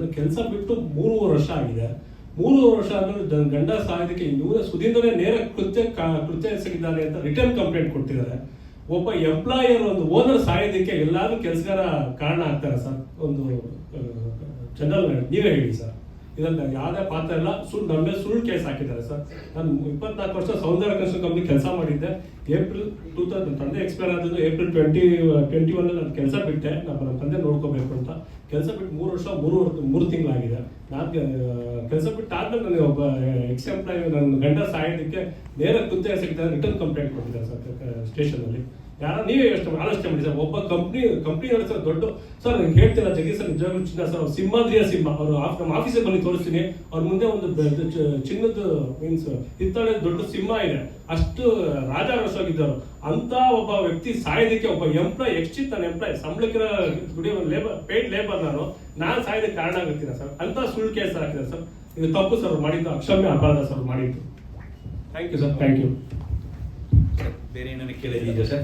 ಅದನ್ನು ಕೆಲಸ ಬಿಟ್ಟು 3 ವರ್ಷ ಆಗಿದೆ. 3 ವರ್ಷ ಆದ್ಮೇಲೆ ಗಂಡ ಸಾಯೋದಕ್ಕೆ ಇವರ ಸುದೀಂದ್ರನೇ ನೇರ ಕೃತ್ಯ ಎಸಗಿದ್ದಾರೆ ಅಂತ ರಿಟರ್ನ್ ಕಂಪ್ಲೇಂಟ್ ಕೊಟ್ಟಿದ್ದಾರೆ. ಒಬ್ಬ ಎಂಪ್ಲಾಯರ್ ಒಂದು ಓನರ್ ಸಾಯೋದಕ್ಕೆ ಎಲ್ಲಾದ್ರೂ ಕೆಲಸಗಾರ ಕಾರಣ ಆಗ್ತಾರೆ ಸರ್? ಒಂದು ಜನರಲ್ ನೀವೇ ಹೇಳಿ ಸರ್. ಇದನ್ನ ಯಾವುದೇ ಪಾತ್ರ ಇಲ್ಲ. ನಮ್ಮ ಮೇಲೆ ಸುಳ್ಳು ಕೇಸ್ ಹಾಕಿದ್ದಾರೆ ಸರ್. ನಾನು 24 ವರ್ಷ ಸೌಂದರ್ಯ ಕನ್ಸ್ಟ್ರಕ್ಷನ್ ಕಂಪ್ನಿ ಕೆಲಸ ಮಾಡಿದ್ದೆ. ಏಪ್ರಿಲ್ 2000 ತಂದೆ ಎಕ್ಸ್ಪೈರ್ ಆದದ್ದು ಏಪ್ರಿಲ್ 2021 ನಾನು ಕೆಲಸ ಬಿಟ್ಟೆ. ನಮ್ಮ ತಂದೆ ನೋಡ್ಕೋಬೇಕು ಅಂತ ಕೆಲಸ ಬಿಟ್ಟು 3 ವರ್ಷ 3 ತಿಂಗಳಾಗಿದೆ. ನಾನು ಕೆಲಸ ಬಿಟ್ಟು ಆದ್ಮೇಲೆ ನನಗೆ ಒಬ್ಬ ಎಕ್ಸ್ ಎಂಪ್ಲಾಯ್ ನನ್ನ ಗಂಡ ಸಾಯೋದಕ್ಕೆ ನೇರ ಕೃತ್ಯ ಎಸಗಿದ್ದಾರೆ ರಿಟರ್ನ್ ಕಂಪ್ಲೇಂಟ್ ಕೊಟ್ಟಿದ್ದಾರೆ ಸರ್ ಸ್ಟೇಷನಲ್ಲಿ. ಯಾರು ನೀವೇ ಆಲೋಚನೆ ಮಾಡಿ ಸರ್. ಒಬ್ಬ ಕಂಪ್ನಿ ಸರ್ ದೊಡ್ಡ ಸರ್ ಹೇಳ್ತೀರಾ ಜಗದೀಶ್ ಸರ್ ನಿಜವಾಗ್ಲೂ ಚಿನ್ನ ಸರ್. ಅವ್ರು ಸಿಂಹಾದ್ರಿಯ ಸಿಂಹ. ಅವರು ನಮ್ಮ ಆಫೀಸಿಗೆ ಬಂದು ತೋರಿಸ್ತೀನಿ. ಅವ್ರ ಮುಂದೆ ಒಂದು ಚಿನ್ನದ ಮೀನ್ಸ್ ಹಿತ್ತಾಳೆ ದೊಡ್ಡ ಸಿಂಹ ಇದೆ. ಅಷ್ಟು ರಾಜಾರೋಷವಾಗಿದ್ದರು. ಅಂತ ಒಬ್ಬ ವ್ಯಕ್ತಿ ಸಾಯೋದಕ್ಕೆ ಒಬ್ಬ ಎಂಪ್ಲಾಯ್ ನನ್ನ ಎಂಪ್ಲಾಯ್ ಸಂಬಳಕ್ಕಿರೋ ದುಡಿಯೋ ಪೇಯ್ಡ್ ಲೇಬರ್ ನಾನು ಸಾಯೋದಕ್ಕೆ ಕಾರಣ ಆಗುತ್ತೀರಾ ಸರ್? ಅಂತ ಸುಳ್ಳು ಕೇಸ್ ಹಾಕಿದ್ದಾರೆ ಸರ್. ಇದು ತಪ್ಪು ಸರ್ ಮಾಡಿದ್ದು, ಅಕ್ಷಮ್ಯ ಅಪರಾಧ ಸರ್ ಮಾಡಿದ್ದು. Thank you sir. Thank you. ಬೇರೆ ಏನಾದ್ರು ಕೇಳಿದೀರಾ ಸರ್?